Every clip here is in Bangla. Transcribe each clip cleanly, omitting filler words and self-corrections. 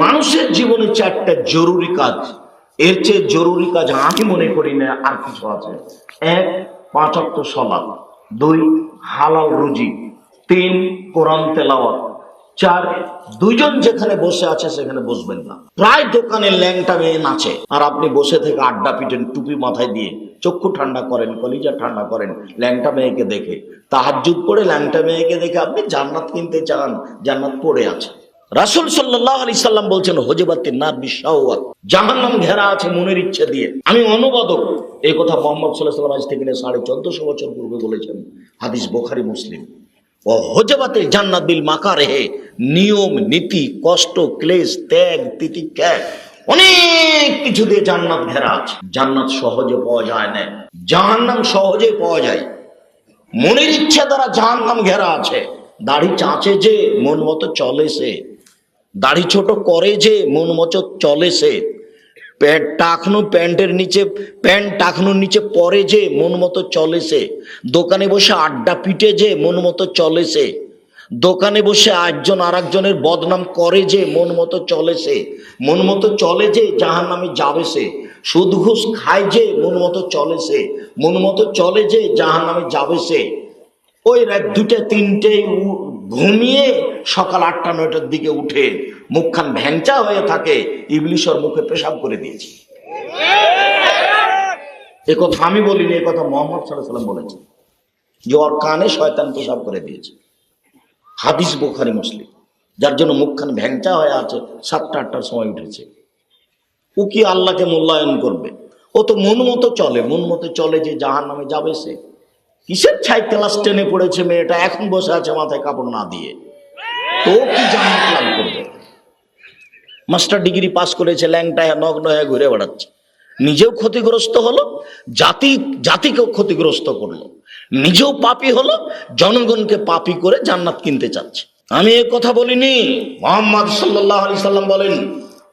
মানুষের জীবনে চারটা জরুরি কাজ, এর চেয়ে জরুরি কাজ আমি মনে করি না আর কিছু আছে। এক, 5 ওয়াক্ত সালাত। 2, হালাল রুজি। 3, কোরআন তেলাওয়াত। 4, দুইজন যেখানে বসে আছে সেখানে বসবেন না। প্রায় দোকানে ল্যাংটা মেয়ে নাচে, আর আপনি বসে থেকে আড্ডা পিটেন টুপি মাথায় দিয়ে, চক্ষু ঠান্ডা করেন, কলিজা ঠান্ডা করেন ল্যাংটা মেয়েকে দেখে। তাহাজ্জুদ পড়ে ল্যাংটা মেয়েকে দেখে আপনি জান্নাত কিনতে চান, জান্নাত পড়ে আছে। রাসূল সাল্লাল্লাহু আলাইহি সাল্লাম বলছেন হুজবাতিন নার বিশাওয়াত, জাহান্নাম ঘেরা আছে মনের ইচ্ছে দিয়ে। আমি অনুবাদক, এই কথা মুহাম্মদ সাল্লাল্লাহু আলাইহি ওয়াসাল্লাম আজ থেকে 1450 বছর পূর্বে বলেছেন। হাদিস বুখারী মুসলিম। ও হুজবাতিল জান্নাত বিল মাকারিহি, নিয়ম নীতি কষ্ট ক্লেশ ত্যাগ তিতিক্ষা অনেক কিছু দিয়ে জান্নাত ঘেরা আছে। জান্নাত সহজে পাওয়া যায় না, জাহান্নাম সহজে পাওয়া যায়। মনের ইচ্ছা দ্বারা জাহান্নাম ঘেরা আছে। দাড়ি চাঁচে যে মন মতো চলে সে, দাড়ি ছোট করে যে মন মতো চলে সে, প্যান্টের নিচে প্যান্ট টাকনুর নিচে পরে যে মন মতো চলে সে, দোকানে বসে আড্ডা পিটে যে মন মতো চলে সে, দোকানে বসে একজন আর একজনের বদনাম করে যে মন মতো চলে সে, মন মতো চলে যে জাহান্নামে যাবে সে, সুদ ঘুষ খায় যে মন মতো চলে সে, মন মতো চলে যে জাহান্নামে যাবে সে। ওই রাত 2টে 3টে ঘুমিয়ে সকাল 8টা 9টার দিকে উঠে মুখখান ভ্যাংচা হয়ে থাকে, ইবলিশর মুখে পেশাব করে দিয়েছে। এ কথা আমি বলিনি, এ কথা মুহাম্মদ সাল্লাল্লাহু আলাইহি ওয়াসাল্লাম বলেছেন যে ওর কানে শয়তান পেশাব করে দিয়েছে। হাদিস বুখারী মুসলিম। যার জন্য মুখখান ভ্যাংচা হয়ে আছে, 7টা 8টার সময় উঠেছে। ও কি আল্লাহকে মূল্যায়ন করবে? ও তো মন মতো চলে, মন মতো চলে যে জাহান্নামে যাবে সে। কিসের ছাই ক্লাস 10-এ পড়েছে মেয়েটা, এখন বসে আছে মাথায় কাপড় না দিয়ে, তো কি জান্নাত লাভ করবে? মাস্টার ডিগ্রি পাস করেছে, ল্যাংটায় নগ্ন হয়ে ঘুরে বেড়াচ্ছে, নিজেও ক্ষতিগ্রস্ত হলো, জাতিকেও ক্ষতিগ্রস্ত করলো, নিজেও পাপী হলো, জনগণকে পাপী করে জান্নাত কিনতে চাচ্ছে। আমি এ কথা বলিনি, মুহাম্মদ সাল্লাল্লাহু আলাইহি সাল্লাম বলেন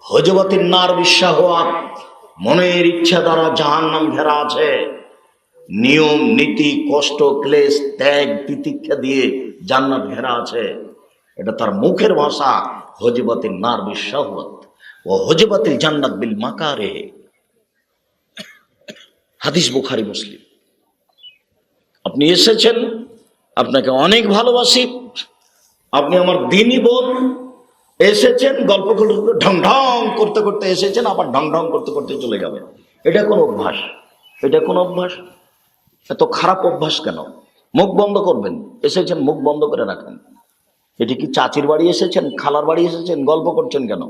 হুজবাতিন নার বিশাওয়াত, মনের ইচ্ছা দ্বারা জাহান্নাম ঘেরা আছে। নিয়ম নীতি কষ্ট ক্লেশ ত্যাগ তিতিক্ষা দিয়ে জান্নাত ঘেরা আছে। এটা তার মুখের ভাষা। হুজবাতিন নার বিশাওয়াত ও হুজবাতিল জান্নাত বিল মাকারিহি। হাদিস বুখারী মুসলিম। আপনি এসেছেন, আপনাকে অনেক ভালোবাসি, আপনি আমার দ্বীনি বোন। এসেছেন গল্প করতে, ঢং ঢং করতে করতে এসেছেন, আবার ঢং ঢং করতে করতে চলে যাবেন। এটা কোন অভ্যাস? এটা কোন অভ্যাস? এত খারাপ অভ্যাস কেন? মুখ বন্ধ করবেন, এসেছেন মুখ বন্ধ করে রাখেন। এটি কি চাচির বাড়ি এসেছেন, খালার বাড়ি এসেছেন? গল্প করছেন কেন?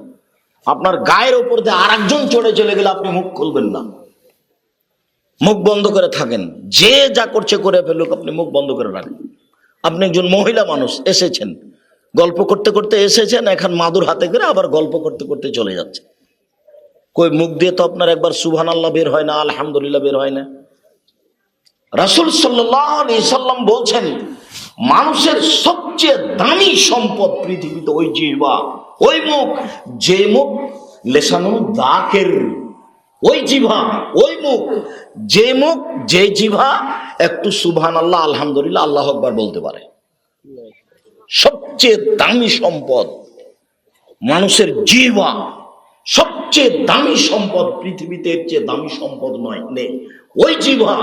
আপনার গায়ের উপর দিয়ে আরেকজন চড়ে চলে গেলে আপনি মুখ খুলবেন না, মুখ বন্ধ করে থাকেন। যে যা করছে করে ফেলুক, আপনি মুখ বন্ধ করে রাখেন। আপনি একজন মহিলা মানুষ, এসেছেন গল্প করতে করতে এসেছেন, এখন মাদুর হাতে করে আবার গল্প করতে করতে চলে যাচ্ছে। কই মুখ দিয়ে তো আপনার একবার সুবহানাল্লাহ বের হয় না, আলহামদুলিল্লাহ বের হয় না। রাসূল সাল্লাল্লাহু আলাইহি সাল্লাম বলছেন মানুষের সবচেয়ে দামি সম্পদ পৃথিবীতে ওই জিহ্বা, ওই মুখ, যে মুখ লেসানুন দাকের, ওই জিহ্বা, ওই মুখ, যে মুখ যে জিহ্বা একটু সুবহানাল্লাহ আলহামদুলিল্লাহ আল্লাহু আকবার বলতে পারে। সবচেয়ে দামি সম্পদ মানুষের জিহ্বা, সবচেয়ে দামি সম্পদ পৃথিবীতে, এর চেয়ে দামি সম্পদ নয় নেই। ওই জিহ্বা,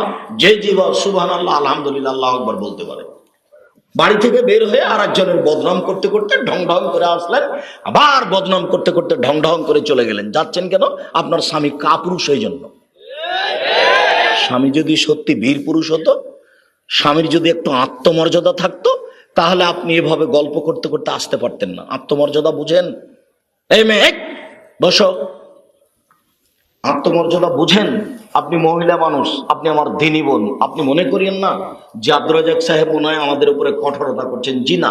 যে জিহ্বা সুবহানাল্লাহ আলহামদুলিল্লাহ আল্লাহু আকবার বলতে পারে। বাড়ি থেকে বের হয়ে আর একজনের বদনাম করতে করতে ঢং ঢং করে আসলেন, আবার বদনাম করতে করতে ঢং ঢং করে চলে গেলেন। যাচ্ছেন কেন? আপনার স্বামী কাপুরুষ, এই জন্য। স্বামী যদি সত্যি বীর পুরুষ হতো, স্বামীর যদি একটু আত্মমর্যাদা থাকতো, তাহলে আপনি এভাবে গল্প করতে করতে আসতে পারতেন না। আত্মমর্যাদা বুঝেন? এই মেয়ে বসো, আত্মমর্যাদা বুঝেন? আপনি মহিলা মানুষ, আপনি আমার দ্বীনি বোন, আপনি মনে করিয়েন না যে আব্দুর রাজ্জাক সাহেব মনে হয় আমাদের উপরে কঠোরতা করছেন। জি না,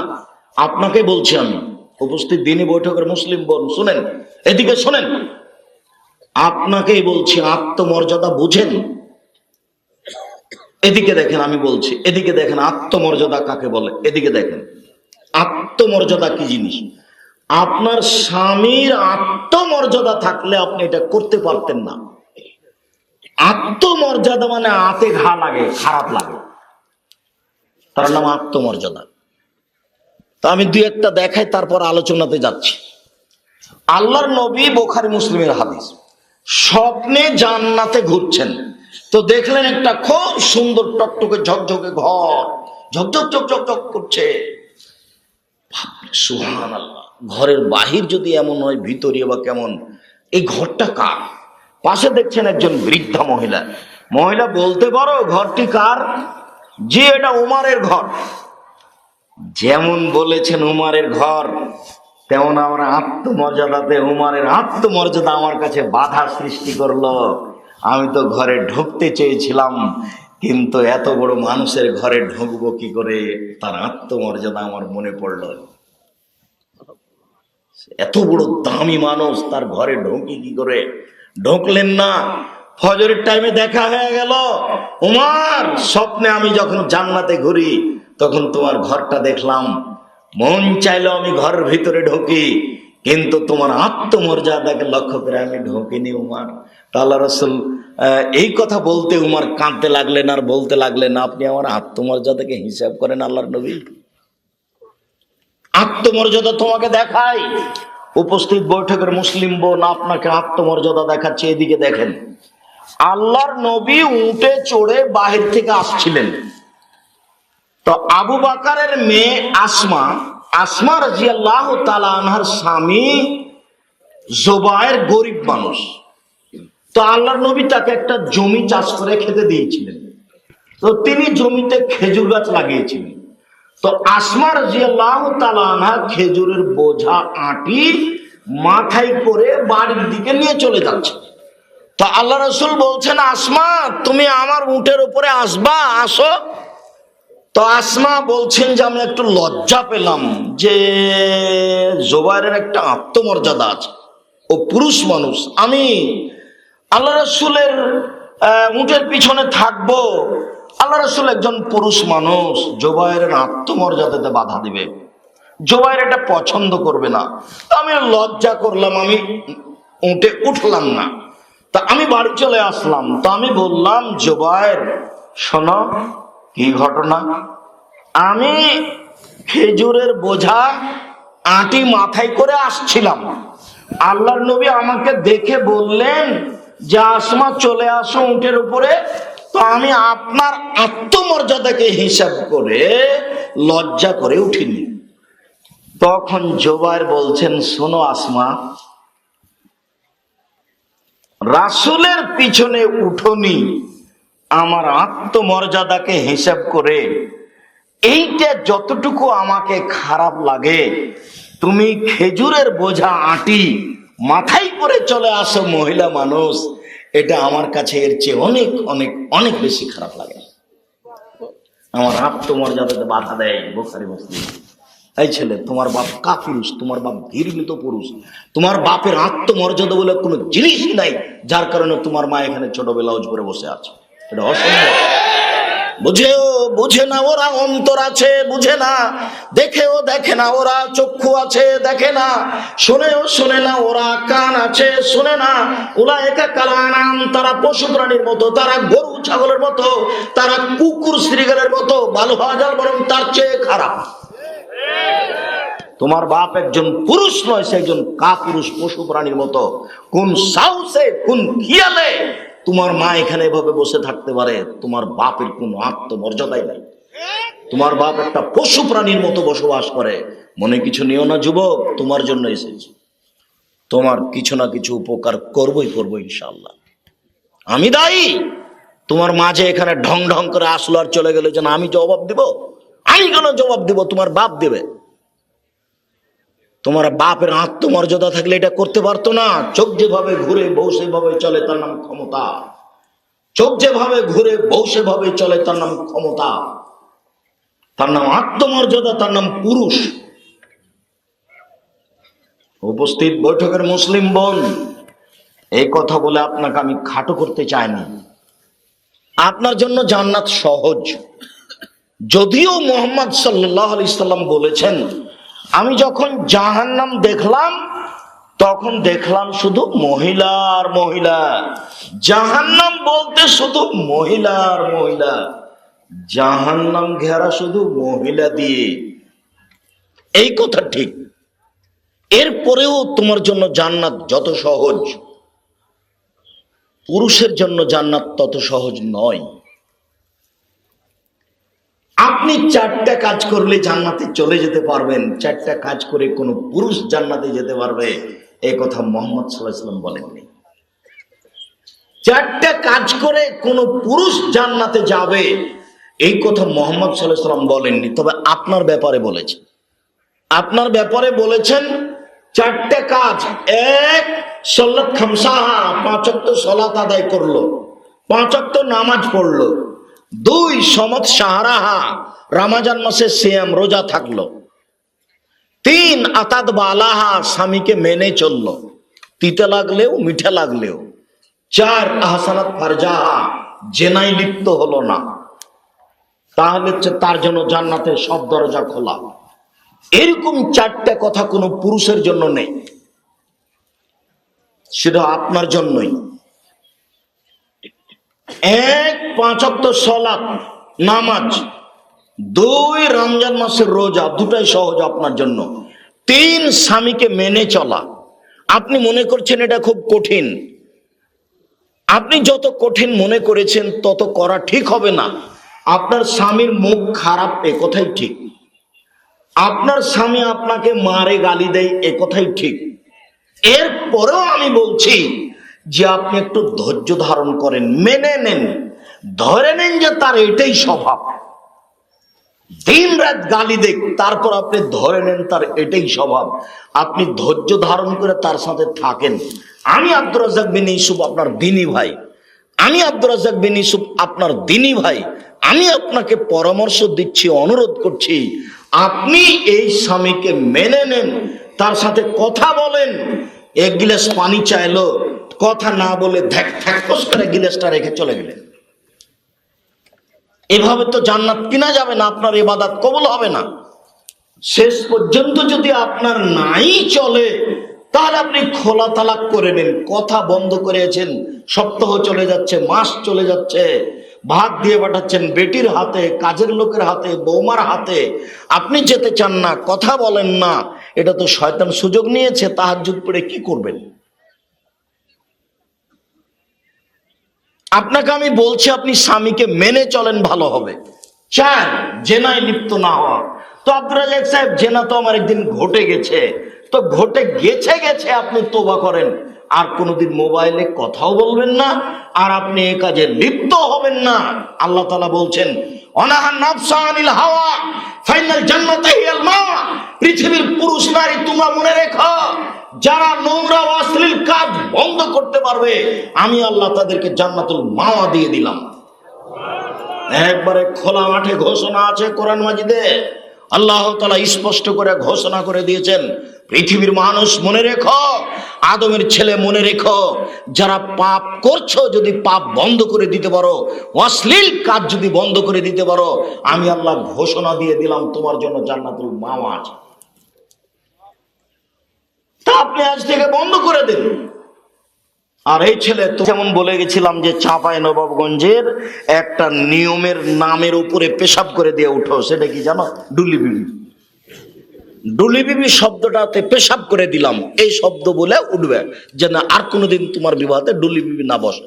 আপনাকে বলছি আমি, উপস্থিত দ্বীনি বৈঠকের মুসলিম বোন, শুনেন, এদিকে শোনেন, আপনাকেই বলছি, আত্মমর্যাদা বুঝেন? এদিকে দেখেন, আমি বলছি, এদিকে দেখেন আত্মমর্যাদা কাকে বলে। এদিকে দেখেন আত্মমর্যাদা কি জিনিস। আপনার স্বামীর আত্মমর্যাদা থাকলে আপনি এটা করতে পারতেন না। আত্মমর্যাদা মানে আতে ঘা লাগে, খারাপ লাগে, তার নাম আত্মমর্যাদা। তা আমি দুই একটা দেখাই, তারপর আলোচনাতে যাচ্ছি। আল্লাহর নবী, বুখারী মুসলিমের হাদিস, স্বপ্নে জান্নাতে ঘুরছেন। তো দেখলেন একটা খুব সুন্দর টকটকে ঝকঝকে ঘর, ঝকঝক ঝকঝক ঝক করছে। সুবহানাল্লাহ, ঘরের বাহির যদি এমন হয়, ভিতরে বা কেমন, এই ঘরটা কার? পাশে দেখছেন একজন বৃদ্ধা মহিলা। মহিলা বলতে পারো ঘরটি কার? জি, এটা উমারের ঘর। যেমন বলেছেন উমারের ঘর, তেমন আমার আত্মমর্যাদাতে উমারের আত্মমর্যাদা আমার কাছে বাধা সৃষ্টি করলো। আমি তো ঘরে ঢুকতে চেয়েছিলাম, কিন্তু এত বড় মানুষের ঘরে ঢুকবো কি করে? তার আত্মমর্যাদা আমার মনে পড়ল। এত বড় দামি মানুষ, তার ঘরে ঢুকি কি করে? ঢুকলেন না। ফজরের টাইমে দেখা হয়ে গেল। উমার, স্বপ্নে আমি যখন জান্নাতে ঘুরি তখন তোমার ঘরটা দেখলাম, মন চাইলো আমি ঘরের ভিতরে ঢুকি, কিন্তু তোমার আত্মমর্যাদাকে লক্ষ্য করে আমি ঢুকিনি উমার। আল্লাহ রাসূল এই কথা বলতে উমার কাঁদতে লাগলেন আর বলতে লাগলেন, আপনি আমার আত্মমর্যাদাকে হিসাব করেন আল্লাহর নবী? আত্মমর্যাদা তোমাকে দেখাই। উপস্থিত বৈঠকের মুসলিম বোন আপনাকে আত্মমর্যাদা দেখাচ্ছে। এদিকে দেখেন, আল্লাহর নবী উটে চড়ে বাহির থেকে আসছিলেন। তো আবু বকরের মেয়ে আসমা রাদিয়াল্লাহু তাআলা আনহার স্বামী জুবায়ের গরিব মানুষ। তো আল্লাহর নবী তাকে একটা জমি চাষ করে খেতে দিয়েছিলেন। তো তিনি জমিতে খেজুর গাছ লাগিয়েছিলেন। তো আসমা রাদিয়াল্লাহু তাআলা আনহা খেজুরের বোঝা আঁটি মাথায় করে বাড়ির দিকে নিয়ে চলে যাচ্ছে। তো আল্লাহ রাসূল বলছেন, আসমা, তুমি আমার উটের উপরে আসবা, আসো। তো আসমা বলছেন যে আমি একটু লজ্জা পেলাম যে জুবায়েরের একটা আত্মমর্যাদা আছে, ও পুরুষ মানুষ, আমি আল্লাহ রাসূলের উটের পিছনে থাকবো। আল্লাহ রাসূল একজন পুরুষ মানুষ, জুবায়েরের আত্মমর্যাদাতে বাধা দিবে, জুবায়ের এটা পছন্দ করবে না। তো আমি লজ্জা করলাম, আমি উটে উঠলাম না। তা আমি বাড়ি চলে আসলাম। তো আমি বললাম, জুবায়ের শোনো, কি ঘটনা? আমি খেজুরের বোঝা আঁটি মাথায় করে আসছিলাম, আল্লাহর নবী আমাকে দেখে বললেন যে আসমা চলে আসো উটের উপরে। তো আমি আপনার আত্মমর্যাদাকে হিসাব করে লজ্জা করে উঠিনি। তখন জুবায়ের বলছেন, শোনো আসমা, রাসূলের পিছনে উঠোনি আমার আত্মমর্যাদাকে হিসাব করে, এইটা যতটুকু আমাকে খারাপ লাগে, তুমি খেজুরের বোঝা আঁটি মাথায় করে চলে আসো মহিলা মানুষ, এটা আমার কাছে এর চেয়ে অনেক অনেক অনেক বেশি খারাপ লাগে। আমার আত্মমর্যাদাতে বাধা দেয়। বুখারী মুসলিম। এই ছেলে, তোমার বাপ কাপুরুষ, তোমার বাপ ঘৃণিত পুরুষ, তোমার বাপের আত্মমর্যাদা বলে কোনো জিনিসই নাই, যার কারণে তোমার মা এখানে ছোট ব্লাউজ পরে বসে আছে। এটা অসম্ভব। বুঝে না ওরা, অন্তর আছে বুঝে না, দেখেও দেখে না ওরা, চক্ষু আছে দেখে না, শোনেও শোনে না ওরা, কান আছে শোনে না। উলাইকা কাল আনাম, তারা পশু প্রাণীর মতো, তারা গরু ছাগলের মতো, তারা কুকুর শ্রীগালের মতো, ভালো হওয়া যায় বরং তার চেয়ে খারাপ। তোমার বাপ একজন পুরুষ নয়, সে একজন কাপুরুষ, পশু প্রাণীর মতো। কোন সাহসে, কোন খেয়ালে তোমার মা এখানে এভাবে বসে থাকতে পারে? তোমার বাপের কোনো আত্মমর্যাদাই নাই। তোমার বাপ একটা পশু প্রাণীর মতো বসবাস করে। মনে কিছু নিও না যুবক, তোমার জন্য এসেছি, তোমার কিছু না কিছু উপকার করবই করবো ইনশাআল্লাহ। আমি দায়ী। তোমার মা যে এখানে ঢং ঢং করে আসলো আর চলে গেল, যেন আমি জবাব দিব? আমি কেন জবাব দিব? তোমার বাপ দেবে। তোমার বাপের আত্মমর্যাদা থাকলে এটা করতে পারতো না। চোখ যেভাবে ঘুরে বউ সেভাবে চলে, তার নাম ক্ষমতা। চোখ যেভাবে ঘুরে বউ সেভাবে চলে, তার নাম ক্ষমতা, তার নাম আত্মমর্যাদা, তার নাম পুরুষ। উপস্থিত বৈঠকের মুসলিম বোন, এই কথা বলে আপনাকে আমি খাটো করতে চাইনি। আপনার জন্য জান্নাত সহজ। যদিও মুহাম্মদ সাল্লাল্লাহু আলাইহি সাল্লাম বলেছেন, আমি যখন জাহান্নাম দেখলাম তখন দেখলাম শুধু মহিলা আর মহিলা। জাহান্নাম বলতে শুধু মহিলা আর মহিলা, জাহান্নাম ঘেরা শুধু মহিলা দিয়ে। এই কথা ঠিক, এরপরেও তোমার জন্য জান্নাত যত সহজ, পুরুষের জন্য জান্নাত তত সহজ নয়। আপনি 4টা কাজ করলে জান্নাতে চলে যেতে পারবেন, 4টা কাজ করে কোনো পুরুষ জান্নাতে যেতে পারবে এই কথা মুহাম্মদ সাল্লাল্লাহু আলাইহি ওয়াসাল্লাম বলেননি। 4টা কাজ করে কোনো পুরুষ জান্নাতে যাবে এই কথা মুহাম্মদ সাল্লাল্লাহু আলাইহি ওয়াসাল্লাম বলেননি। তবে আপনার ব্যাপারে বলেছেন, আপনার ব্যাপারে বলেছেন 4টা কাজ। 1, সালাত খামসাহা, 5 ওয়াক্ত সালাত আদায় করলো, 5 ওয়াক্ত নামাজ পড়লো। 2, সমত সাহারাহা, রমজান মাসে সিয়াম রোজা থাকলো। 3, আতাদ বালাহা, স্বামীকে মেনে চললো, তিতে লাগলেও মিঠা লাগলেও। 4, আহসানাত ফারজাহা, জেনায় লিপ্ত হলো না। তাহলে তার জন্য জান্নাতের সব দরজা খোলা। এরকম 4টা কথা কোনো পুরুষের জন্য নেই, সেটা আপনার জন্যই। 1, 5 ওয়াক্ত সালাত নামাজ। 2, রমজান মাসের রোজা, দুটাই সহজ আপনার জন্য। 3, স্বামীকে মেনে চলা। আপনি মনে করছেন এটা খুব কঠিন, আপনি যত কঠিন মনে করেছেন তত করা ঠিক হবে না। আপনার স্বামীর মুখ খারাপ এ কথাই ঠিক, আপনার স্বামী আপনাকে মারে গালি দেয় এ কথাই ঠিক। এরপরেও আমি বলছি যে আপনি একটু ধৈর্য ধারণ করেন, মেনে নেন, ধরে নেন যে তার এটাই স্বভাব। দিন রাত গালি দেখ, তারপর আপনি ধরে নেন তার এটাই স্বভাব। আপনি ধৈর্য ধারণ করে তার সাথে থাকেন। আমি আব্দুর রাজ্জাক বিন ইউসুফ আপনার দ্বীনি ভাই, আমি আব্দুর রাজ্জাক বিন ইউসুফ আপনার দ্বীনি ভাই। আমি আপনাকে পরামর্শ দিচ্ছি, অনুরোধ করছি, আপনি এই স্বামীকে মেনে নেন, তার সাথে কথা বলেন। 1 গিলাস পানি চাইলো, কথা না বলে ধ্যাকস করে গিলাসটা রেখে চলে গেলেন। এভাবে তো জান্নাত কিনা যাবে না, আপনার ইবাদত কবুল হবে না। শেষ পর্যন্ত যদি আপনার নাই চলে তাহলে আপনি খোলা তালাক করে নেন। কথা বন্ধ করেছেন, সপ্তাহ চলে যাচ্ছে, মাস চলে যাচ্ছে, ভাত দিয়ে পাঠাচ্ছেন বেটির হাতে, কাজের লোকের হাতে, বৌমার হাতে, আপনি যেতে চান না, কথা বলেন না। এটা তো শয়তান সুযোগ নিয়েছে। তাহাজ্জুদ পড়ে কি করবেন? আপনাকে আমি বলছি আপনি স্বামীকে মেনে চলেন, ভালো হবে। 4, জেনায় লিপ্ত না হওয়া। তো আব্দুর রাজ্জাক সাহেব, জেনা তো আমার একদিন ঘটে গেছে, তো ঘটে গেছে আপনি তওবা করেন, আর কোনোদিন মোবাইলে কথাও বলবেন না, আর আপনি এই কাজে লিপ্ত হবেন না। আল্লাহ তাআলা বলছেন, অনাহা নাফসা আনিল হাওয়া ফাইনাল জান্নাতা হিয়াল মাওয়া। পৃথিবীর পুরুষ নারী তোমরা মনে রেখো, যারা নোংরা অশ্লীল কাজ বন্ধ করতে পারবে আমি আল্লাহ তাদেরকে জান্নাতুল মাওয়া দিয়ে দিলাম। একবারে খোলা মাঠে ঘোষণা আছে কোরআন মাজিদে। আল্লাহ তাআলা স্পষ্ট করে ঘোষণা করে দিয়েছেন, পৃথিবীর মানুষ মনে রেখো, আদমের ছেলে মনে রেখো, যারা পাপ করছো যদি পাপ বন্ধ করে দিতে পারো, অশ্লীল কাজ যদি বন্ধ করে দিতে পারো, আমি আল্লাহ ঘোষণা দিয়ে দিলাম তোমার জন্য জান্নাতুল মাওয়া আছে। তা আপনি আজ থেকে বন্ধ করে দেন। আর এই ছেলে তো যেমন বলে গেছিলাম যে চাঁপাই নবাবগঞ্জের একটা নিয়মের নামের উপরে পেশাব করে দিয়ে উঠো, সেটা কি জানো? ডুলি বিবি। ডুলি বিবি শব্দটাতে পেশাব করে দিলাম, এই শব্দ বলে উঠবে, যেন আর কোনোদিন তোমার বিবাহতে ডুলি বিবি না বসে।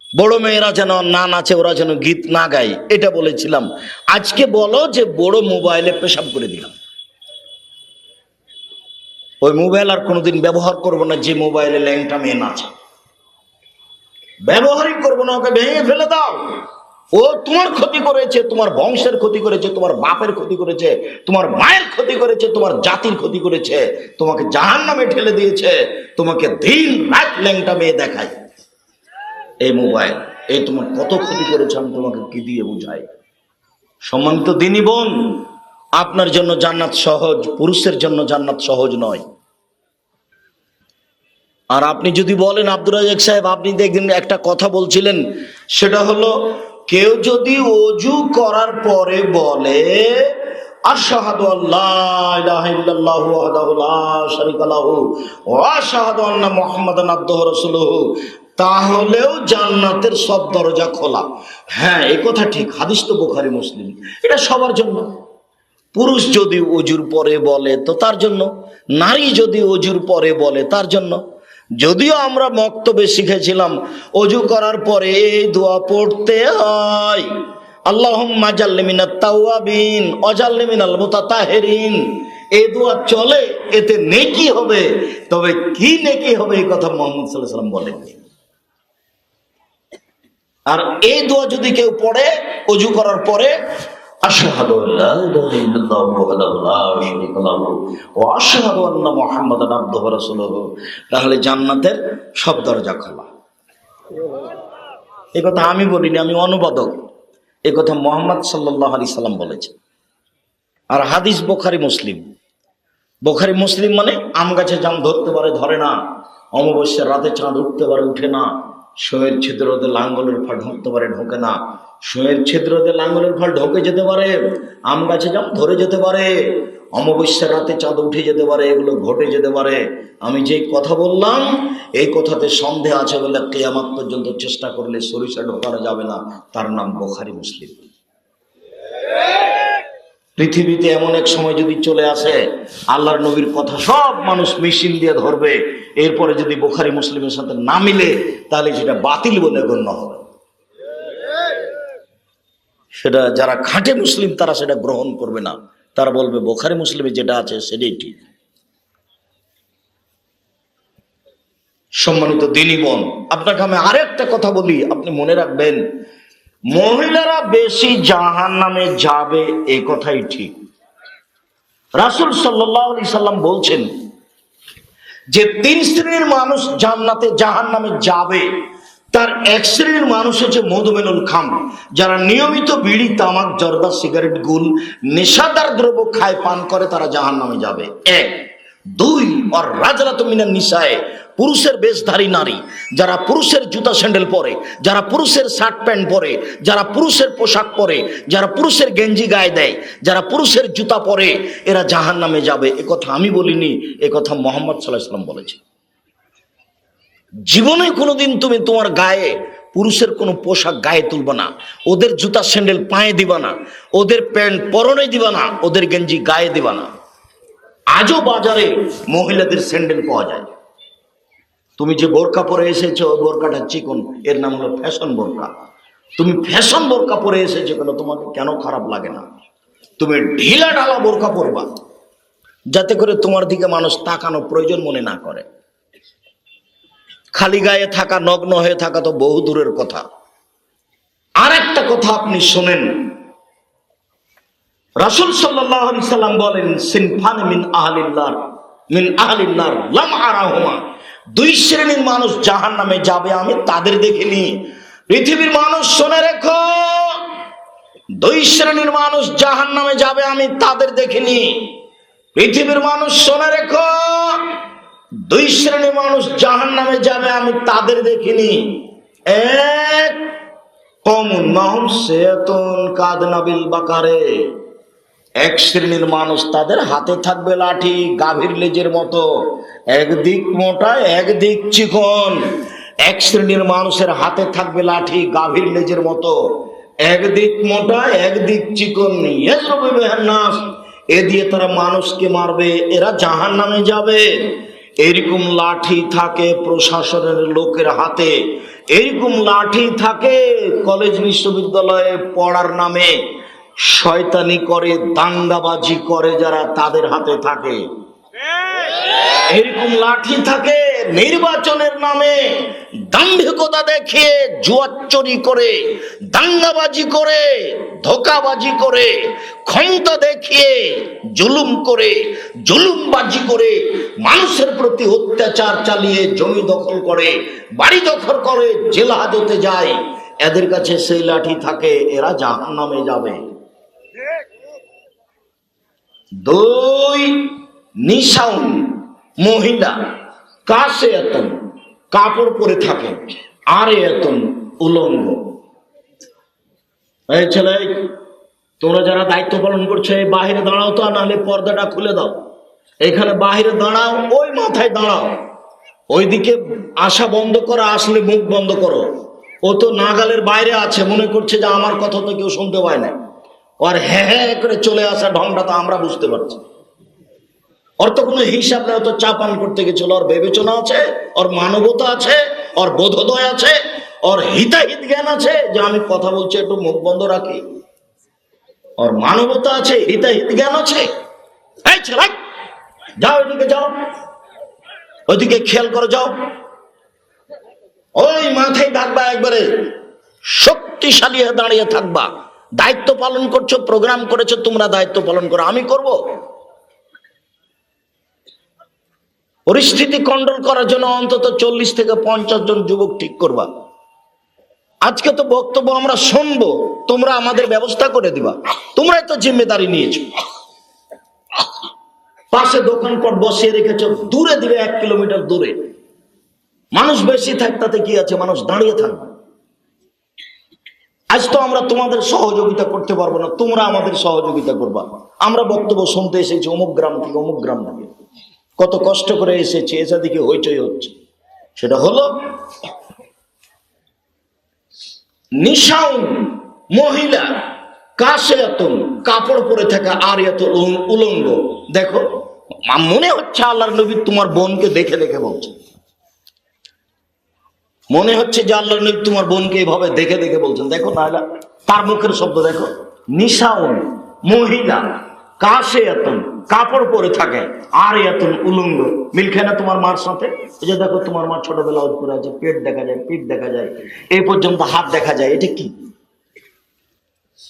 বড় মেয়েরা যেন না নাচে, ওরা যেন গীত না গায়, এটা বলেছিলাম। আজকে বলো যে বড় মোবাইলে পেশাব করে দিলাম। ওই মোবাইল আর কোনোদিন ব্যবহার করবো না, যে মোবাইলে ল্যাংটা মেয়ে নাচে ব্যবহারই করবো না, ওকে ভেঙে ফেলে দাও। ও তোমার ক্ষতি করেছে, তোমার বংশের ক্ষতি করেছে, তোমার বাপের ক্ষতি করেছে, তোমার মায়ের ক্ষতি করেছে, তোমার জাতির ক্ষতি করেছে, তোমাকে জাহান্নামে ঠেলে দিয়েছে, তোমাকে দিন রাত ল্যাংটা মেয়ে দেখায় এই মোবাইল। এই তোমার কত ক্ষতি করেছে আমি তোমাকে কি দিয়ে বুঝাই? সম্মানিত দিনী বোন, আপনার জন্য জান্নাত সহজ, পুরুষের জন্য জান্নাত সহজ নয়। আর আপনি যদি বলেন আব্দুর রাজ্জাক সাহেব, আপনি দেখবেন একটা কথা বলছিলেন, সেটা হলো কেউ যদি ওযু করার পরে বলে আশহাদু আল্লা ইলাহা ইল্লাল্লাহু ওয়াহদাহু লা শারীকা লাহু ওয়া আশহাদু আন্না মুহাম্মাদান আবদুহু ওয়া রাসূলুহু, তাহলেও জান্নাতের সব দরজা খোলা। হ্যাঁ, এই কথা ঠিক, হাদিস তো বুখারী মুসলিম, এটা সবার জন্য। পুরুষ যদি অজুর পরে বলে তো তার জন্য, নারী যদি অজুর পরে বলে তার জন্য। যদিও আমরা বক্তব্যে শিখেছিলাম অজু করার পরে এই দোয়া পড়তে হয়, আল্লাহুম্মা জাল্লি মিনাত তাওয়াবিন ওয়াজাল্লি মিনাল মুতাতাহিরিন। এই দোয়া চলে, এতে নেকি হবে। তবে কি নেকি হবে এই কথা মুহাম্মদ সাল্লাল্লাহু আলাইহি ওয়াসাল্লাম বলেননি। আর এই দোয়া যদি কেউ পড়ে অজু করার পরে, আশহাদু আল্লা ইলাহা ইল্লাল্লাহু ওয়াহদাহু লা শারীকা লাহু ওয়া আশহাদু আন্না মুহাম্মাদান আবদুহু ওয়া রাসূলুহু, তাহলে জান্নাতের সব দরজা খোলা। এই কথা আমি বলিনি, আমি অনুবাদক। এই কথা মুহাম্মদ সাল্লাল্লাহু আলাইহি সাল্লাম বলেছেন। আর হাদিস বুখারী মুসলিম। বুখারী মুসলিম মানে আম গাছে জাম ধরতে পারে ধরে না, অমাবস্যার রাতে চাঁদ উঠতে পারে উঠে না, শোয়ের ছিদ্রতে লাঙ্গলের ফাল ঢুকতে পারে ঢোকে না, শোয়ের ছিদ্রতে লাঙ্গলের ফাল ঢোকে যেতে পারে, আম গাছে জাম ধরে যেতে পারে, অমাবস্যার রাতে চাঁদ উঠে যেতে পারে, এগুলো ঘটে যেতে পারে। আমি যে কথা বললাম এই কথাতে সন্দেহ আছে বলে কিয়ামত পর্যন্ত চেষ্টা করলে সরিষা ঢোকানো যাবে না, তার নাম বুখারী মুসলিম। পৃথিবীতে এমন এক সময় যদি চলে আসে আল্লাহর নবীর কথা সব মানুষ মেশিন দিয়ে ধরবে, এরপরে যদি বুখারী মুসলিমের সাথে না মিলে তাহলে সেটা বাতিল বলে গণ্য হবে। সেটা যারা খাঁটে মুসলিম তারা সেটা গ্রহণ করবে না, তারা বলবে বুখারী মুসলিমে যেটা আছে সেটাই ঠিক। সম্মানিত দ্বীনি বোন, আপনাকে আমি আরেকটা কথা বলি, আপনি মনে রাখবেন, মহিলারা বেশি জাহান্নামে যাবে এই কথাই ঠিক। রাসূল সাল্লাল্লাহু আলাইহি সাল্লাম বলছেন যে 3 শ্রেণীর মানুষ জান্নাতে জাহান্নামে যাবে। তার এক শ্রেণীর মানুষ হচ্ছে মধুমেনুল খামর, যারা নিয়মিত বিড়ি তামাক জর্দা সিগারেট গুল নেশাদার দ্রব্য খায় পান করে, তারা জাহান্নামে যাবে। 1 2 আর রাজরাতু মিনান নিসায়ে, পুরুষের বেশধারী নারী, যারা পুরুষের জুতা স্যান্ডেল পরে, যারা পুরুষের শার্ট প্যান্ট পরে, যারা পুরুষের পোশাক পরে, যারা পুরুষের গেঞ্জি গায়ে দেয়, যারা পুরুষের জুতা পরে, এরা জাহান্নামে যাবে। এ কথা আমি বলিনি, এ কথা মুহাম্মদ সাল্লাল্লাহু আলাইহি ওয়াসাল্লাম বলেছে। জীবনে কোনোদিন তুমি তোমার গায়ে পুরুষের কোনো পোশাক গায়ে তুলবা না, ওদের জুতা স্যান্ডেল পায়ে দিবা না, ওদের প্যান্ট পরনে দিবা না, ওদের গেঞ্জি গায়ে দিবা না। আজও বাজারে মহিলাদের স্যান্ডেল পাওয়া যায়। তুমি যে বোরকা পরে এসেছো বোরকাটা চিকন, এর নাম হলো ফ্যাশন বোরকা। তুমি ফ্যাশন বোরকা পরে এসেছো কেন, তোমাকে কেন খারাপ লাগে না? তুমি ঢিলা ঢালা বোরকা পরবা, যাতে করে তোমার দিকে মানুষ তাকানো প্রয়োজন মনে না করে। খালি গায়ে থাকা, নগ্ন হয়ে থাকা তো বহু দূরের কথা। আর একটা কথা আপনি শোনেন, রাসূল সাল্লাল্লাহু আলাইহি সাল্লাম বলেন, সিনফান মিন আহলিন নার লাম আরাহুমা, 2 শ্রেণীর মানুষ জাহান্নামে যাবে আমি তাদের দেখিনি। পৃথিবীর মানুষ শুনে রেখো, 2 শ্রেণীর মানুষ জাহান্নামে যাবে আমি তাদের দেখিনি। পৃথিবীর মানুষ শুনে রেখো, 2 শ্রেণীর মানুষ জাহান্নামে যাবে আমি তাদের দেখিনি। 1 কওমুন মাহুম সায়াতুন কাদনাবিল বাকারে, 1 শ্রেণীর মানুষ তাদের হাতে থাকবে লাঠি গাভীর লেজের মতো, একদিক মোটা একদিক চিকন। 1 শ্রেণীর মানুষের হাতে থাকবে লাঠি গাভীর লেজের মতো, একদিক মোটা একদিক চিকন। ইয়াজরুবু বিহান নাস, এ দিয়ে তারা মানুষকে মারবে, এরা জাহান্নামে যাবে। এরকম লাঠি থাকে প্রশাসনের লোকের হাতে, এরকম লাঠি থাকে কলেজ বিশ্ববিদ্যালয়ে পড়ার নামে শয়তানি করে দাঙ্গাবাজি করে যারা, তাদের হাতে থাকে। এরকম লাঠি থাকে নির্বাচনের নামে দাম্ভিকতা দেখিয়ে জুয়াচুরি করে, দাঙ্গাবাজি করে, ধোঁকাবাজি করে, ক্ষমতা দেখিয়ে জুলুম করে, জুলুমবাজি করে, মানুষের প্রতি অত্যাচার চালিয়ে জমি দখল করে, বাড়ি দখল করে, জেল হাজতে যায়। এদের কাছে সেই লাঠি থাকে, এরা জাহান্নামে যাবে। 2 নিসাউন, মহিলা, কাছে এতন, কাপড় পরে থাকে, আর এতন উলঙ্গ। এই ছেলে, তোমরা যারা দায়িত্ব পালন করছো এই বাহিরে দাঁড়াও তো, নাহলে পর্দাটা খুলে দাও। এখানে বাহিরে দাঁড়াও, ওই মাথায় দাঁড়াও, ওইদিকে আসা বন্ধ করো, আসলে মুখ বন্ধ করো। ও তো নাগালের বাইরে আছে, মনে করছে যে আমার কথা তো কেউ শুনতে পায় না। আর হ্যাঁ হ্যাঁ করে চলে আসা ঢংটা তো আমরা বুঝতে পারছি। ওর তো কোনো হিসাব নেই, তো চা পান করতে গেছিল, ওর বিবেচনা আছে, ওর মানবতা আছে, ওর বোধোদয় আছে, ওর হিতাহিত জ্ঞান আছে যে আমি কথা বলছি একটু মুখ বন্ধ রাখি। ওর মানবতা আছে, হিতাহিত জ্ঞান আছে। এই ছেলে যাও, ওইদিকে যাও, ওইদিকে খেয়াল করে যাও। ওই মাথায় থাকবা, একবারে শক্তিশালী হয়ে দাঁড়িয়ে থাকবা। দায়িত্ব পালন করছো, প্রোগ্রাম করেছো, তোমরা দায়িত্ব পালন করো, আমি করব। পরিস্থিতি কন্ট্রোল করার জন্য অন্তত 40 থেকে 50 জন যুবক ঠিক করবা। আজকে তো বক্তব্য আমরা শুনবো, তোমরা আমাদের ব্যবস্থা করে দিবা, তোমরাই তো জিম্মেদারি নিয়েছো। পাশে দোকানপাট বসিয়ে রেখেছো, দূরে দিবে 1 কিলোমিটার দূরে। মানুষ বেশি থাক, তাতে কি আছে, মানুষ দাঁড়িয়ে থাকবে। আজ তো আমরা তোমাদের সহযোগিতা করতে পারবো না, তোমরা আমাদের সহযোগিতা করবা। আমরা বক্তব্য শুনতে এসেছি অমুক গ্রাম থেকে, অমুক গ্রাম থেকে, কত কষ্ট করে এসেছি, এসে দিকে হইচই হচ্ছে। সেটা হলো নিশাউন মহিলা, কাশেয়াতুন কাপড় পরে থাকা, আর এত উলঙ্গ। দেখো, মনে হচ্ছে আল্লাহর নবী তোমার বোনকে দেখে দেখে বলছে, মনে হচ্ছে যে আল্লাহর নবী তোমার বোনকে এভাবে দেখে দেখে বলছেন। দেখো না, তার মুখের শব্দ দেখো, নিশাউন মহিলা, কাশেয়াতুন কাপড় পরে থাকে, আর এতুন উলঙ্গ। মিল খায় না তোমার মার সাথে? এই যে দেখো, তোমার মা ছোট ব্লাউজ পরে আছে, পেট দেখা যায়, পিঠ দেখা যায়, এই পর্যন্ত হাত দেখা যায়, এটা কি?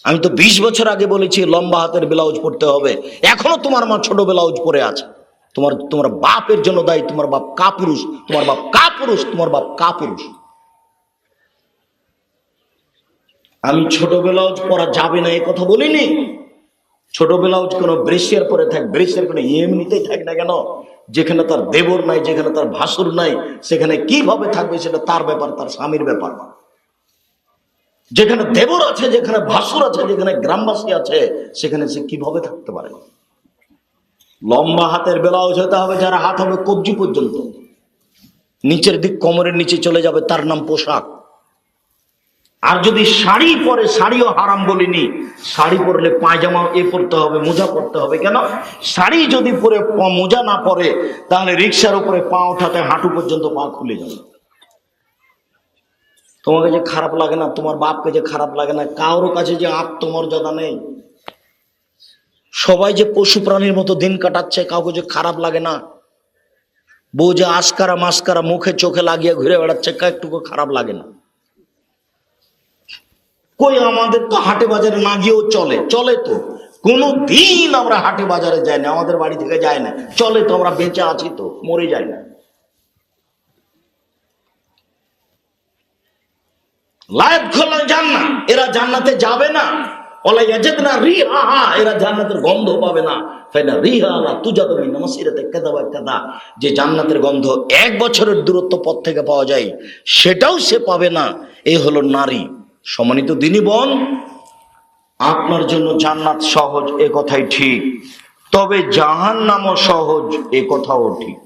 আমি তো 20 বছর আগে বলেছি লম্বা হাতের ব্লাউজ পরতে হবে, এখনো তোমার মা ছোট ব্লাউজ পরে আছে। তোমার বাপের জন্য দায়ী, তোমার বাপ কাপুরুষ, তোমার বাপ কাপুরুষ, তোমার বাপ কাপুরুষ। আমি ছোট ব্লাউজ পরা যাবে না এই কথা বলিনি। ছোট ব্লাউজ কোনো ব্রেসিয়ার পরে থাক, ব্রেসিয়ার কোনো এমনিতেই থাক না কেন, যেখানে তার দেবর নাই, যেখানে তার ভাসুর নাই, সেখানে কিভাবে থাকবে সেটা তার ব্যাপার, তার স্বামীর ব্যাপার। যেখানে দেবর আছে, যেখানে ভাসুর আছে, যেখানে গ্রামবাসী আছে, সেখানে সে কিভাবে থাকতে পারে? লম্বা হাতের ব্লাউজ হতে হবে, যারা হাত হবে কবজি পর্যন্ত, নিচের দিক কোমরের নিচে চলে যাবে, তার নাম পোশাক। আর যদি শাড়ি পরে, শাড়িও হারাম বলিনি, শাড়ি পরলে পায়জামা পরতে হবে, মোজা পরতে হবে। কেন? শাড়ি যদি পরে মোজা না পরে, তাহলে রিক্সার উপরে পা ওঠাতে হাঁটু পর্যন্ত পা খুলে যাবে। তোমাকে যে খারাপ লাগে না, তোমার বাপকে যে খারাপ লাগে না, কারোর কাছে যে আত্মমর্যাদা নেই, সবাই যে পশু প্রাণীর মতো দিন কাটাচ্ছে, কাউকে যে খারাপ লাগে না, বউ যে আস্কারা মাস্কারা মুখে চোখে লাগিয়ে ঘুরে বেড়াচ্ছে, একটুকু খারাপ লাগে না। কই, আমাদের তো হাটে বাজারে না গিয়েও চলে, চলে তো। কোনো দিন আমরা হাটে বাজারে যাই না, আমাদের বাড়ি থেকে যায় না, চলে তো, আমরা বেঁচে আছি তো, মরে যাই না। লায়েত খোলা জান্নাত, এরা জান্নাতে যাবে না। ওলা ইয়াজিদনা রিহা, এরা জান্নাতের গন্ধ পাবে না। ফাইনা রিহা লা তুজাদু মিন মাসিরাতি কাযা ওয়া কাযা, যে জান্নাতের গন্ধ 1 বছরের দূরত্ব পথ থেকে পাওয়া যায়, সেটাও সে পাবে না। এই হলো নারী। সম্মানিত দিনী বোন, আপনার জন্য জান্নাত সহজ, এ কথাই ঠিক, তবে জাহান্নামও সহজ, এ কথাও ঠিক।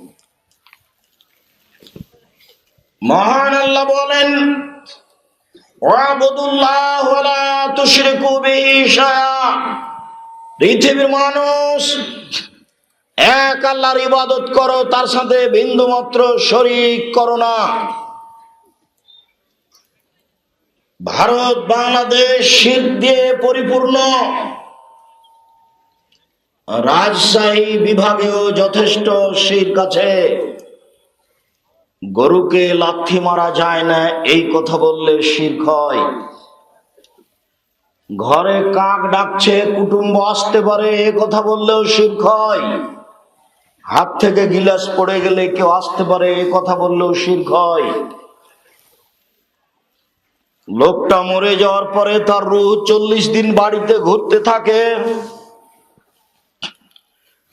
মহান আল্লাহ বলেন, ওয়াবুদুল্লাহ ওয়া লা তুশরিকু বিহি শাইআ। পৃথিবীর মানুষ, এক আল্লাহর ইবাদত করো, তার সাথে বিন্দুমাত্র শরীক করো না। ভারত বাংলাদেশ শিরক দিয়ে পরিপূর্ণ, রাজশাহী বিভাগেও যথেষ্ট শিরক আছে। গরুকে লাথি মারা যায় না, এই কথা বললে শিরক হয়। ঘরে কাক ডাকছে, কুটুম্ব আসতে পারে, এ কথা বললেও শিরক হয়। হাত থেকে গিলাস পড়ে গেলে কেউ আসতে পারে, এ কথা বললেও শিরক হয়। লোকটা মরে যাওয়ার পরে তার রূহ 40 দিন বাড়িতে ঘুরতে থাকে,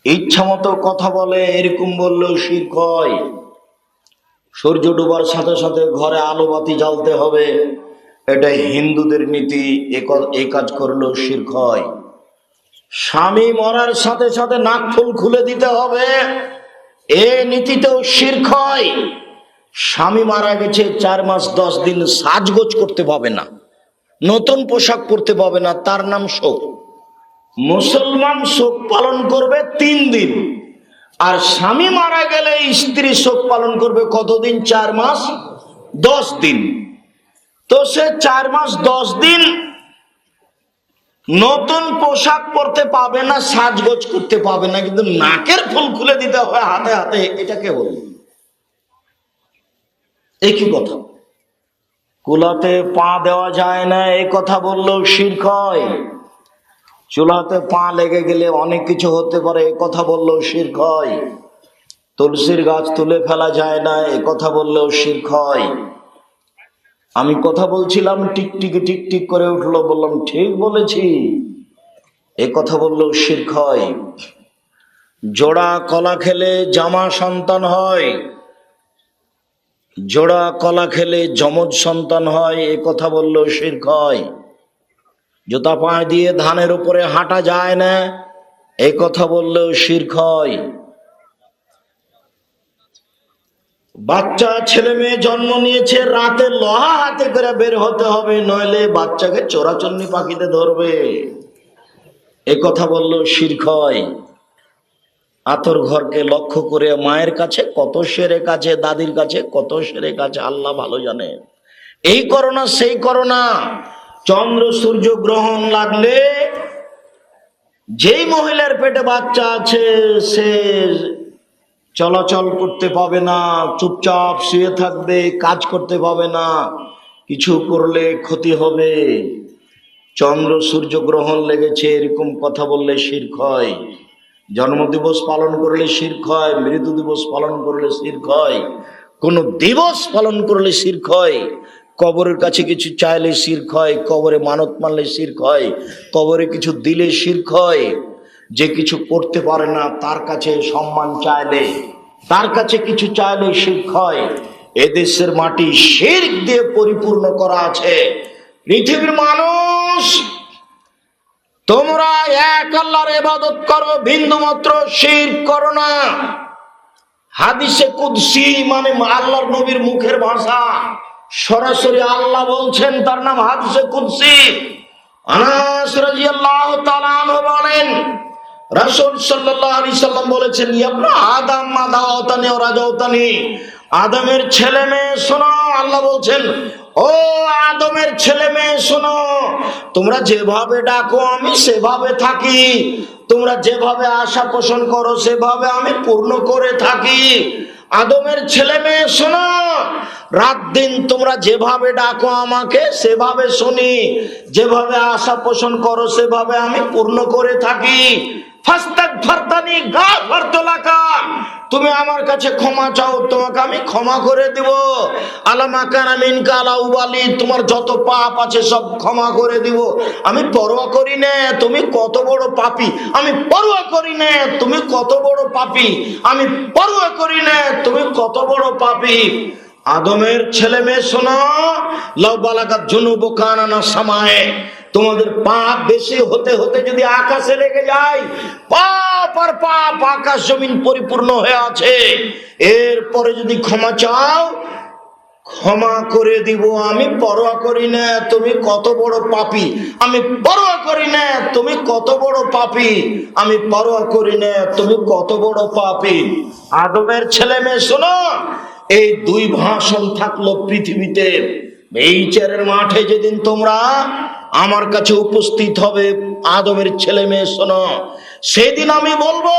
ইচ্ছা মতো কথা বলে, এরকম বললেও শিরক হয়। সূর্য ডোবার সাথে সাথে ঘরে আলো বাতি জ্বালতে হবে, এটা হিন্দুদের নীতি, এই কাজ করলেও শিরক হয়। স্বামী মরার সাথে সাথে নাকফুল খুলে দিতে হবে, এ নীতিতেও শিরক হয়। স্বামী মারা গেছে 4 মাস 10 দিন সাজগোজ করতে পাবে না, নতুন পোশাক পরতে পাবে না, তার নাম শোক। মুসলমান শোক পালন করবে 3 দিন, আর স্বামী মারা গেলে স্ত্রী শোক পালন করবে কতদিন? 4 মাস 10 দিন। তো সে 4 মাস 10 দিন নতুন পোশাক পরতে পাবে না, সাজগোজ করতে পাবে না, কিন্তু নাকের ফুল খুলে দিতে হয় হাতে হাতে। এটা কে বলল? একই কথা। কুলাতে পা দেওয়া যায় না এই কথা বললেও শিরক হয়। চুলাতে পা লেগে গেলে অনেক কিছু হতে পারে এ কথা বললেও শিরক হয়। তুলসীর গাছ তুলে ফেলা যায় না এ কথা বললেও শিরক হয়। আমি কথা বলছিলাম, টিকটিকি টিকটিক করে উঠলো, বললাম ঠিক বলেছি, এ কথা বললেও শিরক হয়। জোড়া কলা খেলে জামা সন্তান হয়, জোড়া কলা খেলে যমজ সন্তান হয় এ কথা বললেও শিরক হয়। জুতা পায়ে দিয়ে ধানের উপরে হাঁটা যায় না এ কথা বললেও শিরক হয়। বাচ্চা ছেলে মেয়ে জন্ম নিয়েছে, রাতে লোহা হাতে করে বের হতে হবে, নইলে বাচ্চাকে চোরাচন্নি পাখিতে ধরবে এ কথা বললেও শিরক হয়। আতর ঘরকে লক্ষ্য করে মায়ের কাছে কত শিরক আছে, দাদির কাছে কত শিরক আছে, আল্লাহ ভালো জানে। এই করোনা সেই করোনা, চন্দ্র সূর্য গ্রহণ লাগলে যেই মহিলার পেটে বাচ্চা আছে সে চলাচল করতে পাবে না, চুপচাপ শুয়ে থাকবে, কাজ করতে পাবে না, কিছু করলে ক্ষতি হবে। চন্দ্র সূর্য গ্রহণ লেগেছে এরকম কথা বললে শিরক হয়। জন্মদিবস পালন করলে শিরক হয়, মৃত্যু দিবস পালন করলে শিরক হয়, কোন দিবস পালন করলে শিরক হয়। কবরের কাছে কিছু চাইলে শিরক হয়, কবরে মানত মানলে শিরক হয়, কবরে কিছু দিলে শিরক হয়। যে কিছু করতে পারে না তার কাছে সম্মান চাইলে, তার কাছে কিছু চাইলে শিরক হয়। এদেশের মাটি শিরক দিয়ে পরিপূর্ণ করা আছে। পৃথিবীর মানুষ, তোমরা এক আল্লাহর ইবাদত করো, বিন্দুমাত্র শিরক করো না। হাদিসে কুদসি মানে আল্লাহর নবীর মুখের ভাষা, সরাসরি আল্লাহ বলছেন, তার নাম হাদিসে কুদসি। আনাস রাদিয়াল্লাহু তাআলা আনহু বলেন, রাসূল সাল্লাল্লাহু আলাইহি সাল্লাম বলেছেন, ইবনে আদম মা দাওতানি ওয়া রাজাউতানি, আদমের ছেলে মেয়ে শোনো। আল্লাহ বলছেন, ও আদমের ছেলে মেয়ে শোনো, তোমরা যেভাবে ডাকো আমি সেভাবে থাকি, তোমরা যেভাবে আশা পোষণ করো সেভাবে আমি পূর্ণ করে থাকি। আদমের ছেলে মেয়ে শোনো, রাত দিন তোমরা যেভাবে ডাকো আমাকে সেভাবে শুনি, যেভাবে আশা পোষণ করো সেভাবে আমি পূর্ণ করে থাকি। ফাস্তাগফিরতানি গাফারতু লাকা, তুমি আমার কাছে ক্ষমা চাও, তোমাকে আমি ক্ষমা করে দেব। আলামা কানা মিনকা আলা উবালি, তোমার যত পাপ আছে সব ক্ষমা করে দিব। আমি পরোয়া করি না তুমি কত বড় পাপী, আমি পরোয়া করি না তুমি কত বড় পাপী, আমি পরোয়া করি না তুমি কত বড় পাপী। আদমের ছেলে মেয়ে শোনো, লাউ বালাগাত যুনুবুকা আনানা সামায়ে, তোমাদের পাপ বেশি হতে হতে যদি আকাশে লেগে যায়, পাপ আর পাপ, আকাশ জমিন পরিপূর্ণ হয়ে আছে, এরপরে যদি ক্ষমা চাও ক্ষমা করে দিব। আমি পরোয়া করি না তুমি কত বড় পাপী, আমি পরোয়া করি না তুমি কত বড় পাপী, আমি পরোয়া করি না তুমি কত বড় পাপী। আদমের ছেলে মেয়ে শোনো, এই দুই ভাষণ থাকলো পৃথিবীতে। এই বিচারের মাঠে যেদিন তোমরা আমার কাছে উপস্থিত হবে, আদমের ছেলে মেয়ে শোনো, সেদিন আমি বলবো,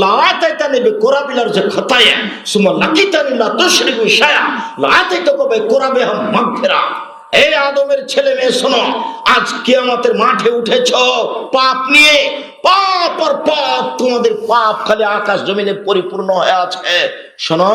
লাআতাইতানি বিকুরাবিলার যে খাতায়া সুম্মা লাকিতানি লা তুশরিকু শায়া লাআতাইতাকা বিকুরাবিহা মাগফিরা। এই আদমের ছেলে মেয়ে শোনো, আজ কিয়ামতের মাঠে উঠেছ পাপ নিয়ে, পাপ আর পাপ, তোমাদের পাপ খালি আকাশ জমিনে পরিপূর্ণ হয়ে আছে। শোনো,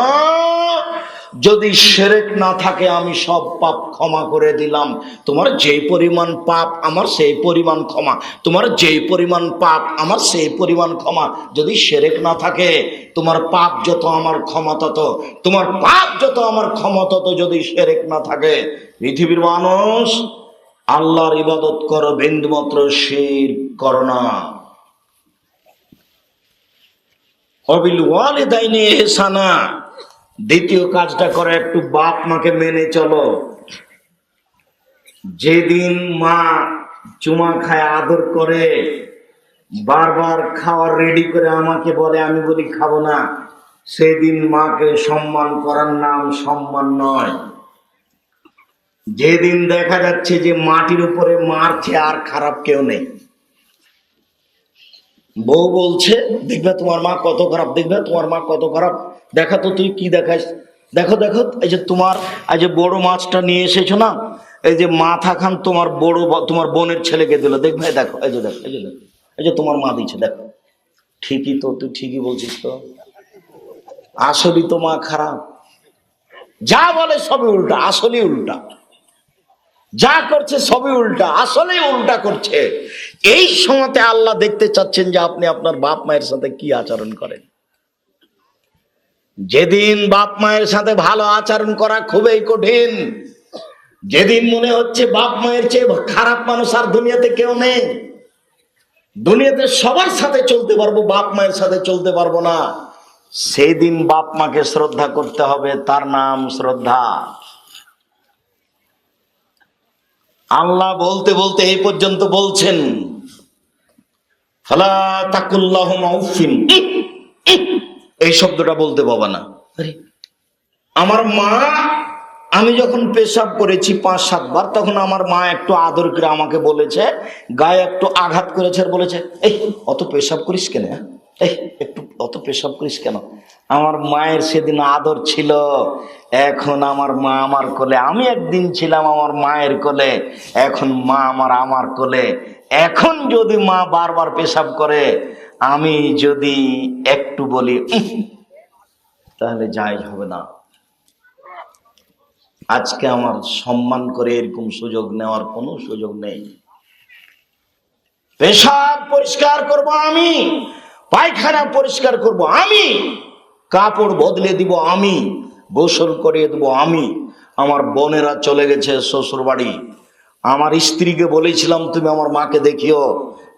যদি শিরক না থাকে আমি সব পাপ ক্ষমা করে দিলাম। তোমার যেই পরিমাণ পাপ আমার সেই পরিমাণ ক্ষমা, তোমার যেই পরিমাণ পাপ আমার সেই পরিমাণ ক্ষমা। যদি শিরক না থাকে, তোমার পাপ যত আমার ক্ষমা তত, তোমার পাপ যত আমার ক্ষমা তত। যদি শিরক না থাকে, পৃথিবীর মানুষ আল্লাহর ইবাদত করো, বিন্দুমাত্র শিরক করো না। ওয়াবিল ওয়ালিদাইনি ইহসানা, দ্বিতীয় কাজটা করে, একটু বাপ মাকে মেনে চলো। যেদিন মা চুমা খায়, আদর করে, বারবার খাওয়ার রেডি করে আমাকে বলে, আমি বলি খাবো না। সেদিন মাকে সম্মান করার নাম সম্মান নয়। যেদিন দেখা যাচ্ছে যে মাটির উপরে মারছে, আর খারাপ কেউ নেই। বউ বলছে, দেখবে তোমার মা কত খারাপ, দেখবে তোমার মা কত খারাপ, দেখা তো তুই কি দেখাস, দেখো দেখো, এই যে তোমার এই যে বড় মাছটা নিয়ে এসেছো না, এই যে মাথা খান তোমার বড় তোমার বোনের ছেলেকে দিল, দেখবে দেখো, এই যে দেখো, এই যে দেখো, এই যে তোমার মা দিচ্ছে, দেখো। ঠিকই তো, তুই ঠিকই বলছিস তো, আসলেই তো মা খারাপ। যা বলে সবই উল্টা, আসলেই উল্টা, যা করছে সবই উল্টা, আসলেই উল্টা করছে। এই সময়তে আল্লাহ দেখতে চাচ্ছেন যে আপনি আপনার বাপ মায়ের সাথে কি আচরণ করেন। যেদিন বাপ মায়ের সাথে ভালো আচরণ করা খুবই কঠিন, যেদিন মনে হচ্ছে বাপ মায়ের চেয়ে খারাপ মানুষ আর দুনিয়াতে কেউ নেই, দুনিয়াতে সবার সাথে চলতে পারবো, বাপ মায়ের সাথে চলতে পারবো না, সেই দিন বাপ মাকে শ্রদ্ধা করতে হবে, তার নাম শ্রদ্ধা। আল্লাহ বলতে বলতে এই পর্যন্ত বলছেন, ফালা তাকুল্লাহুমা উফিন, এই শব্দটা বলতে পাবা না। আমার মা, আমি যখন পেশাব করেছি 5-7 বার, তখন আমার মা একটু আদর করে আমাকে বলেছে, গায়ে একটু আঘাত করেছে আর বলেছে, এই অত পেশাব করিস কেন, এই একটু অত পেশাব করিস কেন। আমার মায়ের সেদিন আদর ছিল। এখন আমার মা আমার কোলে, আমি একদিন ছিলাম আমার মায়ের কোলে, এখন মা আমার কোলে। এখন যদি মা বারবার পেশাব করে, আমি যদি একটু বলি তাহলে জায়েজ হবে না। আজকে আমার সম্মান করে এরকম সুযোগ নেওয়ার কোনো সুযোগ নেই। পেশাব পরিষ্কার করব আমি, পায়খানা পরিষ্কার করব আমি, কাপড় বদলে দিব আমি, গোসল করিয়ে দেবো আমি। আমার বোনেরা চলে গেছে শ্বশুর বাড়ি, আমার স্ত্রীকে বলেছিলাম তুমি আমার মাকে দেখিও,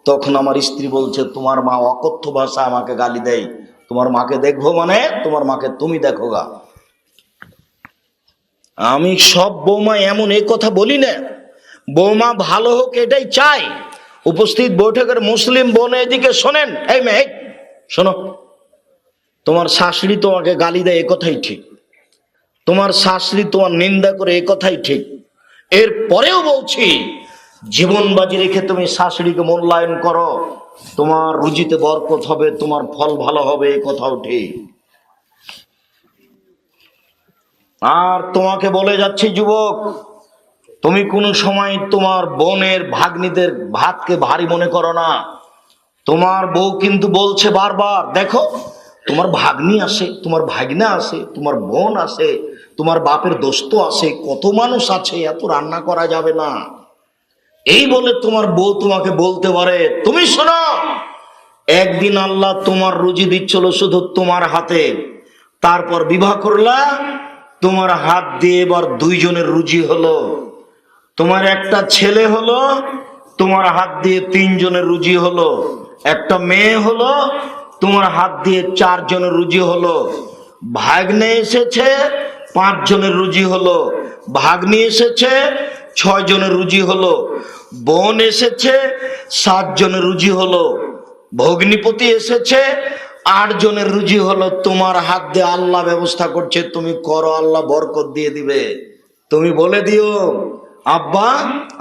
তখন আমার স্ত্রী বলছে তোমার মা অকথ্য ভাষা আমাকে গালি দেয়, তোমার মাকে দেখবো মানে তোমার মাকে তুমি দেখো গা। আমি সব বৌমা এমন এই কথা বলি না, বৌমা ভালো হোক এটাই চাই। উপস্থিত বৈঠকের মুসলিম বোন এদিকে শোনেন, এই মেয়ে শোনো, তোমার শাশুড়ি তোমাকে গালি দেয় এ কথাই ঠিক, তোমার শাশুড়ি তোমার নিন্দা করে এ কথাই ঠিক, এর পরেও বলছি জীবন বাজি রেখে তুমি শাশুড়িকে মূল্যায়ন করো, তোমার রুজিতে বরকত হবে, তোমার ফল ভালো হবে, এ কথাও ঠিক। আর তোমাকে বলে যাচ্ছি যুবক, তুমি কোন সময় তোমার বোনের ভাগ্নিদের ভাতকে ভারী মনে করো না। তোমার বউ কিন্তু বলছে বারবার, দেখো তোমার ভাগ্নি আসে, তোমার ভাগনা আসে, তোমার বোন আসে, তোমার বাপের দোস্ত আসে, কত মানুষ আছে, এত রান্না করা যাবে না। এই বলে তোমার বউ তোমাকে বলতে পারে। তুমি শোনো, একদিন আল্লাহ তোমার রুজি দিচ্ছিল শুধু তোমার হাতে, তারপর বিবাহ করলা, তোমার হাত দিয়ে এবার 2 জনের রুজি হলো, তোমার একটা ছেলে হলো, তোমার হাত দিয়ে 3 জনের রুজি হলো, একটা মেয়ে হলো, তোমার হাত দিয়ে 4 জনের রুজি হলো, ভাগ্নে এসেছে 5 জনের রুজি হলো, ভাগ্নি এসেছে 6 জনের রুজি হলো, বোন এসেছে 7 জনের রুজি হলো, ভগ্নিপতি এসেছে 8 জনের রুজি হলো। তোমার হাত দিয়ে আল্লাহ ব্যবস্থা করছে, তুমি করো, আল্লাহ বরকত দিয়ে দিবে। তুমি বলে দিও, আব্বা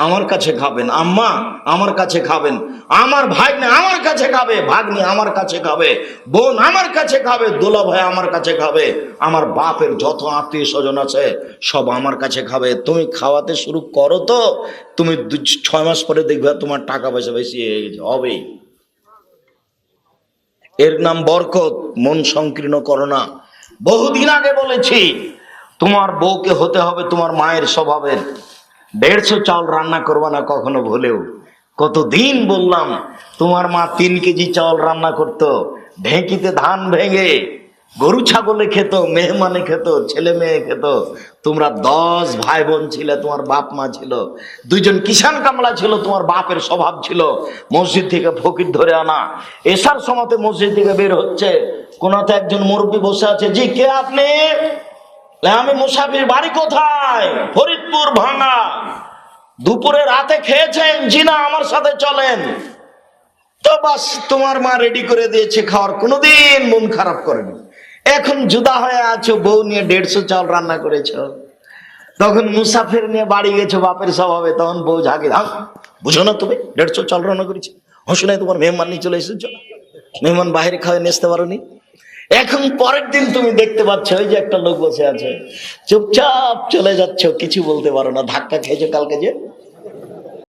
আমার কাছে খাবেন, আম্মা আমার কাছে খাবেন, আমার ভাগ্নে আমার কাছে খাবে, ভাগ্নি আমার কাছে খাবে, বোন আমার কাছে খাবে, দোলা ভাই আমার কাছে খাবে, আমার বাপের যত আত্মীয় স্বজন আছে সব আমার কাছে খাবে। তুমি খাওয়াতে শুরু করো তো, তুমি 6 মাস পরে দেখবে তোমার টাকা পয়সা বেশি হবেই। এর নাম বরকত। মন সংকীর্ণ করো না। বহুদিন আগে বলেছি, তোমার বউকে হতে হবে তোমার মায়ের স্বভাবের। 150 চাউল রান্না করবা না কখনো ভুলেও। কতদিন বললাম, তোমার মা 3 কেজি চাউল রান্না করতো, ঢেঁকিতে ধান ভেঙে, গরু ছাগলে খেত, মেহমানে খেত, ছেলে মেয়ে খেত। তোমরা 10 ভাই বোন ছিলে, তোমার বাপ মা ছিল, 2 জন কিষান কামলা ছিল, তোমার বাপের স্বভাব ছিল মসজিদ থেকে ফকির ধরে আনা। এসার সময়তে মসজিদ থেকে বের হচ্ছে, কোনাতে একজন মুরব্বী বসে আছে, জি কে আপনি? আমি মুসাফির, বাড়ি কোথায়? ফরিদপুর ভাঙা। দুপুরে রাতে খেয়েছেন? জি না, আমার সাথে চলেন। তো বাস, তোমার মা রেডি করে দিয়েছে খাওয়ার, কোনোদিন মন খারাপ করেনি। এখন জুদা হয়ে আছো, বউ নিয়ে 150 চাল রান্না করেছো, তখন মুসাফির নিয়ে বাড়ি গেছো বাপের স্বভাবে, তখন বউ ঝাঁকে, বুঝো না তুমি 150 চাল রান্না করেছি, হসে নাই তোমার মেহমান নিয়ে চলে এসেছো, মেহমান বাইরে খাওয়াই নিতে পারোনি। এখন পরের দিন তুমি দেখতে পাচ্ছ ওই যে একটা লোক বসে আছে, চুপচাপ চলে যাচ্ছ, কিছু বলতে পারো না, ধাক্কা খেয়েছো কালকে যে